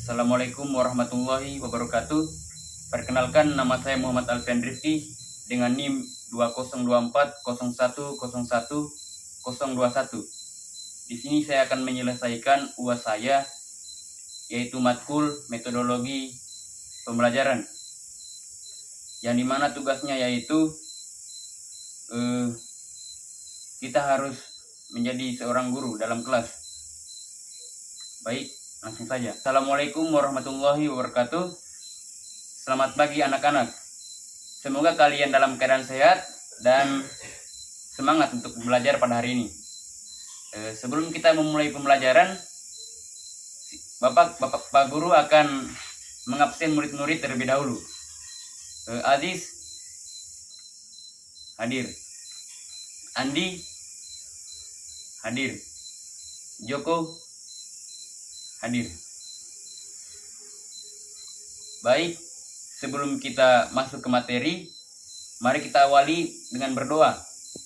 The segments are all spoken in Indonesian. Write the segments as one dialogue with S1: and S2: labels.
S1: Assalamualaikum warahmatullahi wabarakatuh. Perkenalkan, nama saya Muhammad Alfian Rifki dengan NIM 2024010101. Di sini saya akan menyelesaikan UAS saya, yaitu matkul metodologi pembelajaran, yang dimana tugasnya yaitu kita harus menjadi seorang guru dalam kelas. Baik, langsung saja. Assalamualaikum warahmatullahi wabarakatuh. Selamat pagi anak-anak. Semoga kalian dalam keadaan sehat dan semangat untuk belajar pada hari ini. Sebelum kita memulai pembelajaran, Bapak Guru akan mengabsen murid-murid terlebih dahulu. Adis hadir, Andi hadir, Joko hadir. Baik, sebelum kita masuk ke materi, mari kita awali dengan berdoa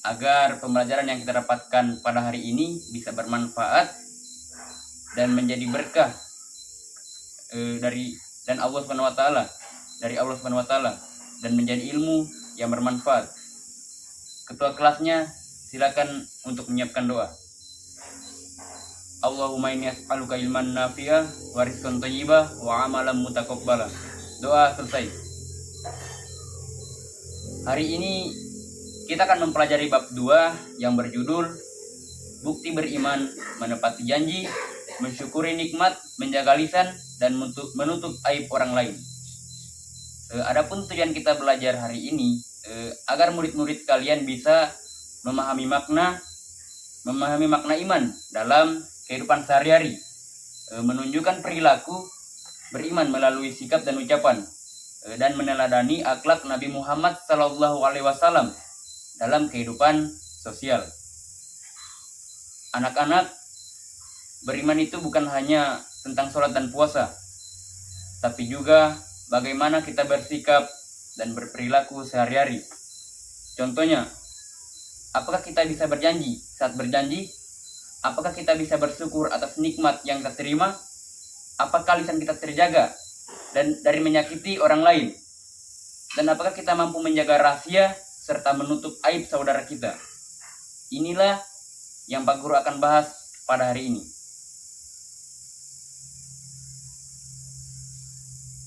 S1: agar pembelajaran yang kita dapatkan pada hari ini bisa bermanfaat dan menjadi berkah dari Allah Subhanahu wa taala dan menjadi ilmu yang bermanfaat. Ketua kelasnya silakan untuk menyiapkan doa. Allahumma inni as'aluka ilman nafi'ah wa rizqan thayyibah wa amalan mutaqabbala. Doa selesai. Hari ini kita akan mempelajari bab 2 yang berjudul Bukti beriman, menepati janji, mensyukuri nikmat, menjaga lisan, dan menutup aib orang lain. Adapun tujuan kita belajar hari ini agar murid-murid kalian bisa memahami makna iman dalam kehidupan sehari-hari, menunjukkan perilaku beriman melalui sikap dan ucapan, dan meneladani akhlak Nabi Muhammad SAW dalam kehidupan sosial. Anak-anak, beriman itu bukan hanya tentang sholat dan puasa, tapi juga bagaimana kita bersikap dan berperilaku sehari-hari. Contohnya, apakah kita bisa berjanji saat berjanji? Apakah kita bisa bersyukur atas nikmat yang kita terima? Apakah lisan kita terjaga dan dari menyakiti orang lain? Dan apakah kita mampu menjaga rahasia serta menutup aib saudara kita? Inilah yang Pak Guru akan bahas pada hari ini.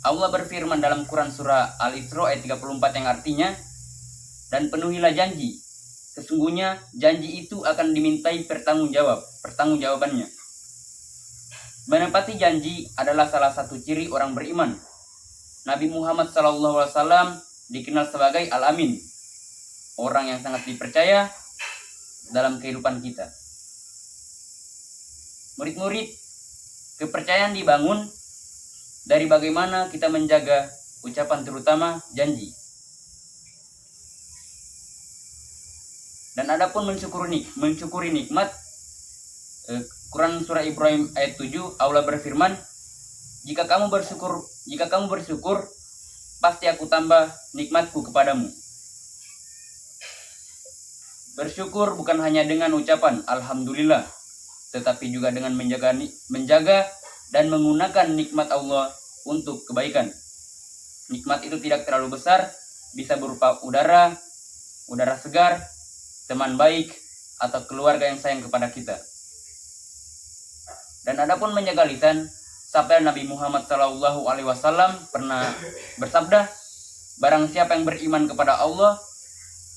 S1: Allah berfirman dalam Quran surah Al-Isra ayat 34 yang artinya, dan penuhilah janji. Sesungguhnya janji itu akan dimintai pertanggungjawabannya. Menepati janji adalah salah satu ciri orang beriman. Nabi Muhammad SAW dikenal sebagai Al-Amin, orang yang sangat dipercaya dalam kehidupan kita. Murid-murid, kepercayaan dibangun dari bagaimana kita menjaga ucapan, terutama janji. Dan adapun mensyukuri nikmat, Quran surah Ibrahim ayat 7, Allah berfirman, jika kamu bersyukur, pasti aku tambah nikmatku kepadamu. Bersyukur bukan hanya dengan ucapan alhamdulillah, tetapi juga dengan menjaga dan menggunakan nikmat Allah untuk kebaikan. Nikmat itu tidak terlalu besar, bisa berupa udara segar, teman baik, atau keluarga yang sayang kepada kita. Dan adapun menjaga lisan, sabda Nabi Muhammad SAW pernah bersabda, barang siapa yang beriman kepada Allah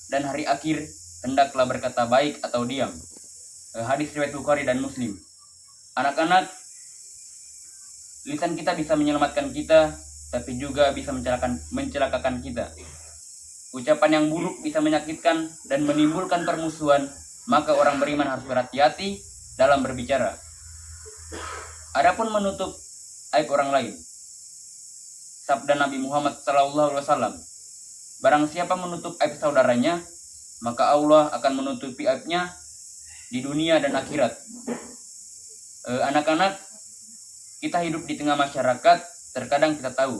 S1: dan hari akhir, hendaklah berkata baik atau diam. Hadis riwayat Bukhari dan Muslim. Anak-anak, lisan kita bisa menyelamatkan kita, tapi juga bisa mencelakakan kita. Ucapan yang buruk bisa menyakitkan dan menimbulkan permusuhan, maka orang beriman harus berhati-hati dalam berbicara. Adapun menutup aib orang lain, sabda Nabi Muhammad SAW, barang siapa menutup aib saudaranya, maka Allah akan menutupi aibnya di dunia dan akhirat. Anak-anak, kita hidup di tengah masyarakat, terkadang kita tahu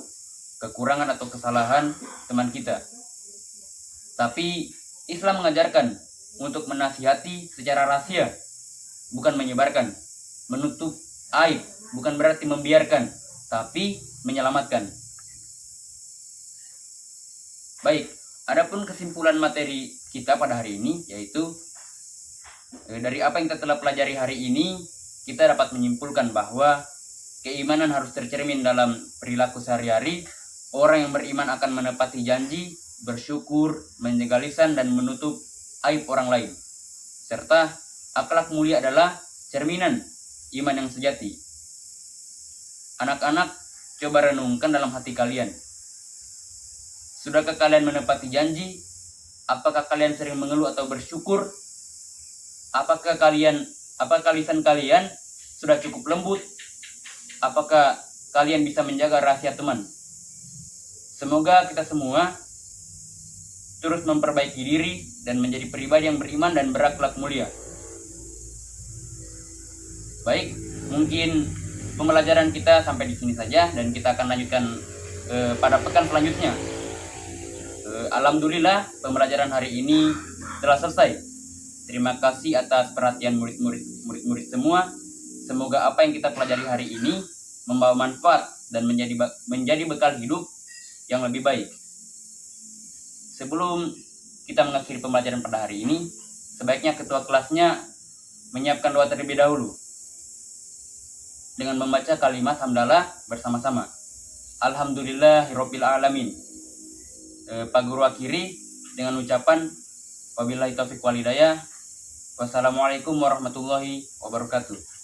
S1: kekurangan atau kesalahan teman kita. Tapi Islam mengajarkan untuk menasihati secara rahasia, bukan menyebarkan. Menutup aib bukan berarti membiarkan, tapi menyelamatkan. Baik, adapun kesimpulan materi kita pada hari ini, yaitu dari apa yang kita telah pelajari hari ini, kita dapat menyimpulkan bahwa keimanan harus tercermin dalam perilaku sehari-hari. Orang yang beriman akan menepati janji, bersyukur, menjaga lisan, dan menutup aib orang lain. Serta akhlak mulia adalah cerminan iman yang sejati. Anak-anak, coba renungkan dalam hati kalian. Sudahkah kalian menepati janji? Apakah kalian sering mengeluh atau bersyukur? Apakah lisan kalian sudah cukup lembut? Apakah kalian bisa menjaga rahasia teman? Semoga kita semua terus memperbaiki diri dan menjadi pribadi yang beriman dan berakhlak mulia. Baik, mungkin pembelajaran kita sampai di sini saja dan kita akan lanjutkan pada pekan selanjutnya. Alhamdulillah, pembelajaran hari ini telah selesai. Terima kasih atas perhatian murid-murid semua. Semoga apa yang kita pelajari hari ini membawa manfaat dan menjadi bekal hidup yang lebih baik. Sebelum kita mengakhiri pembelajaran pada hari ini, sebaiknya ketua kelasnya menyiapkan doa terlebih dahulu dengan membaca kalimat hamdalah bersama-sama. Alhamdulillahirabbil alamin. Pak Guru akhiri dengan ucapan wabillahi taufiq wal hidayah. Wassalamualaikum warahmatullahi wabarakatuh.